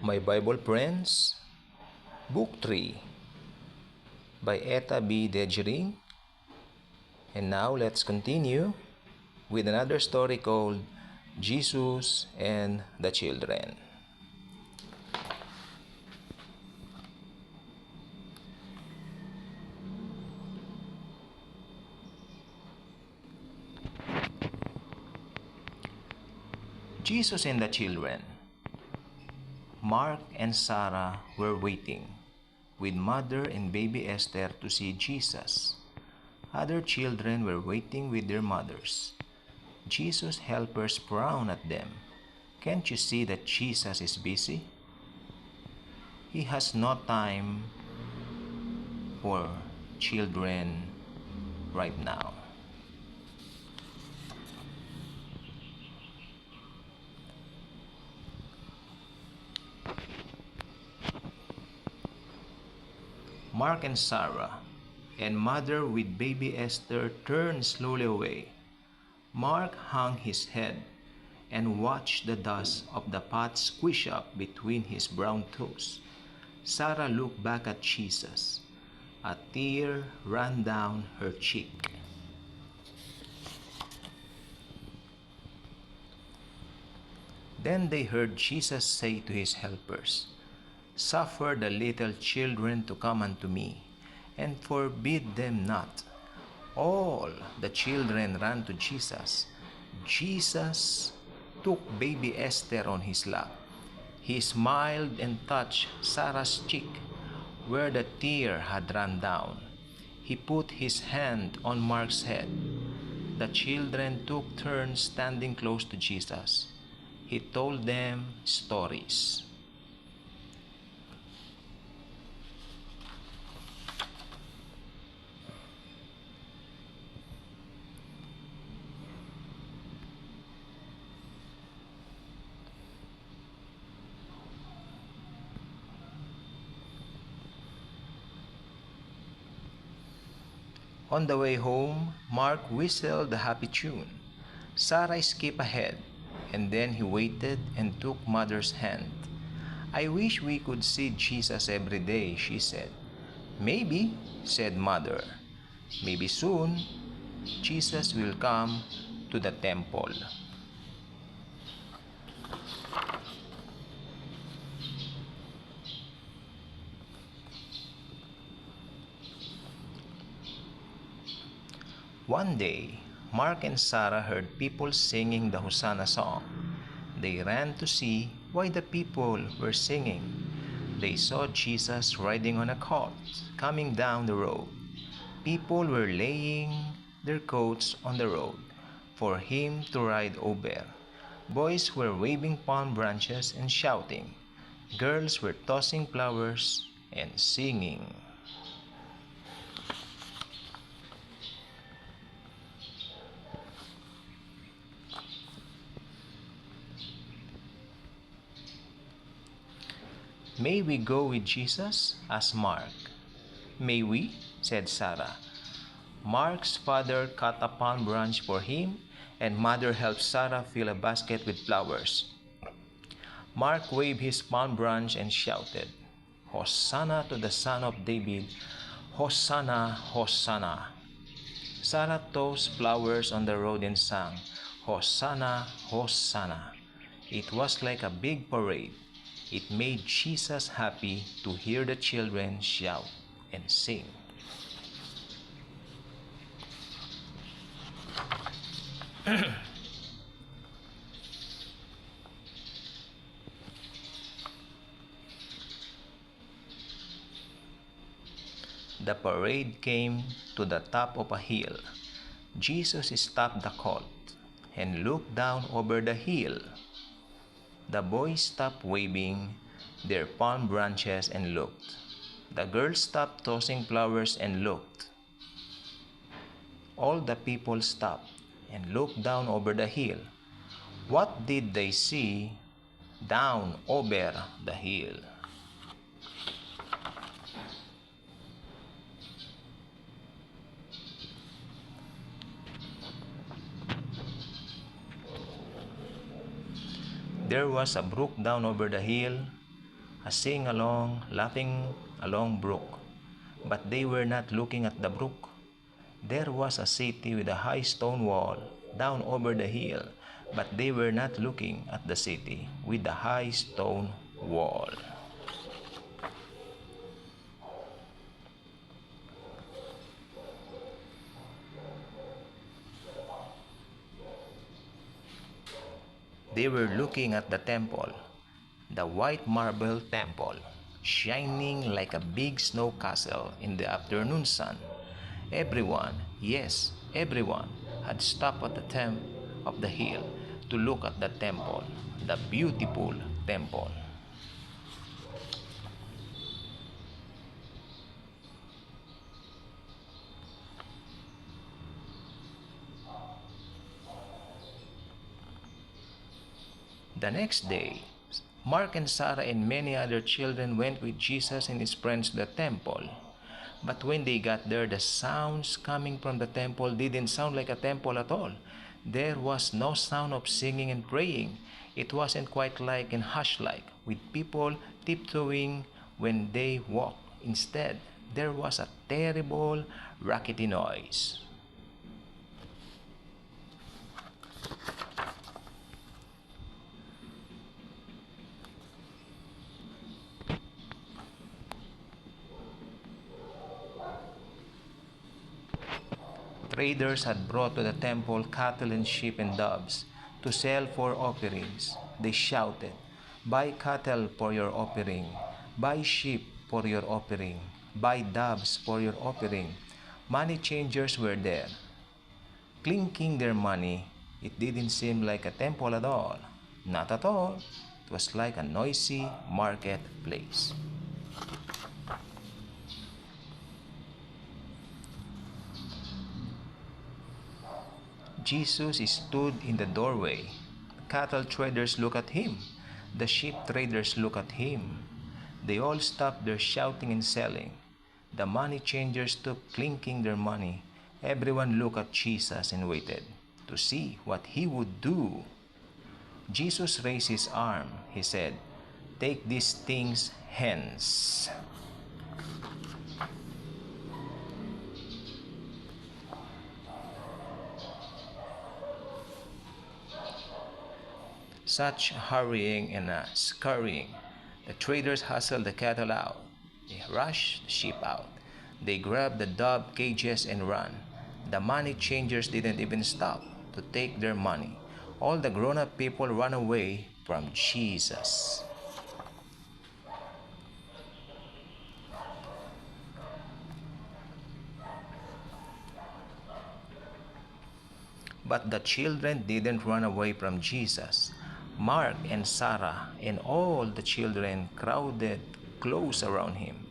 My Bible Friends, Book 3 by Etta B. Dejering. And now let's continue with another story called Jesus and the Children. Jesus and the Children. Mark and Sarah were waiting with mother and baby Esther to see Jesus. Other children were waiting with their mothers. Jesus' helpers frowned at them. Can't you see that Jesus is busy? He has no time for children right now. Mark and Sarah and mother with baby Esther turned slowly away. Mark hung his head and watched the dust of the pot squish up between his brown toes. Sarah looked back at Jesus. A tear ran down her cheek. Then they heard Jesus say to his helpers, "Suffer the little children to come unto me, and forbid them not." All the children ran to Jesus. Jesus took baby Esther on his lap. He smiled and touched Sarah's cheek where the tear had run down. He put his hand on Mark's head. The children took turns standing close to Jesus. He told them stories. On the way home, Mark whistled a happy tune. Sarah skipped ahead, and then he waited and took mother's hand. "I wish we could see Jesus every day," she said. "Maybe," said mother. "Maybe soon Jesus will come to the temple." One day, Mark and Sarah heard people singing the Hosanna song. They ran to see why the people were singing. They saw Jesus riding on a colt, coming down the road. People were laying their coats on the road for him to ride over. Boys were waving palm branches and shouting. Girls were tossing flowers and singing. "May we go with Jesus?" asked Mark. "May we?" said Sarah. Mark's father cut a palm branch for him, and mother helped Sarah fill a basket with flowers. Mark waved his palm branch and shouted, "Hosanna to the Son of David! Hosanna, Hosanna!" Sarah tossed flowers on the road and sang, "Hosanna, Hosanna!" It was like a big parade. It made Jesus happy to hear the children shout and sing. The parade came to the top of a hill. Jesus stopped the colt and looked down over the hill. The boys stopped waving their palm branches and looked. The girls stopped tossing flowers and looked. All the people stopped and looked down over the hill. What did they see down over the hill? There was a brook down over the hill. sing along, laughing along brook. But they were not looking at the brook. There was a city with a high stone wall down over the hill, but they were not looking at the city with the high stone wall. They were looking at the temple, the white marble temple, shining like a big snow castle in the afternoon sun. Everyone, yes, everyone, had stopped at the top of the hill to look at the temple, the beautiful temple. The next day, Mark and Sarah and many other children went with Jesus and his friends to the temple. But when they got there, the sounds coming from the temple didn't sound like a temple at all. There was no sound of singing and praying. It wasn't quite like and hush like, with people tiptoeing when they walked. Instead, there was a terrible, rackety noise. Traders had brought to the temple cattle and sheep and doves to sell for offerings. They shouted, "Buy cattle for your offering, buy sheep for your offering, buy doves for your offering." Money changers were there, clinking their money. It didn't seem like a temple at all. Not at all. It was like a noisy marketplace. Jesus stood in the doorway. The cattle traders looked at him. The sheep traders looked at him. They all stopped their shouting and selling. The money changers stopped clinking their money. Everyone looked at Jesus and waited to see what he would do. Jesus raised his arm. He said, "Take these things hence." Such hurrying and scurrying. The traders hustled the cattle out. They rushed the sheep out. They grabbed the dove cages and ran. The money changers didn't even stop to take their money. All the grown-up people ran away from Jesus. But the children didn't run away from Jesus. Mark and Sarah and all the children crowded close around him.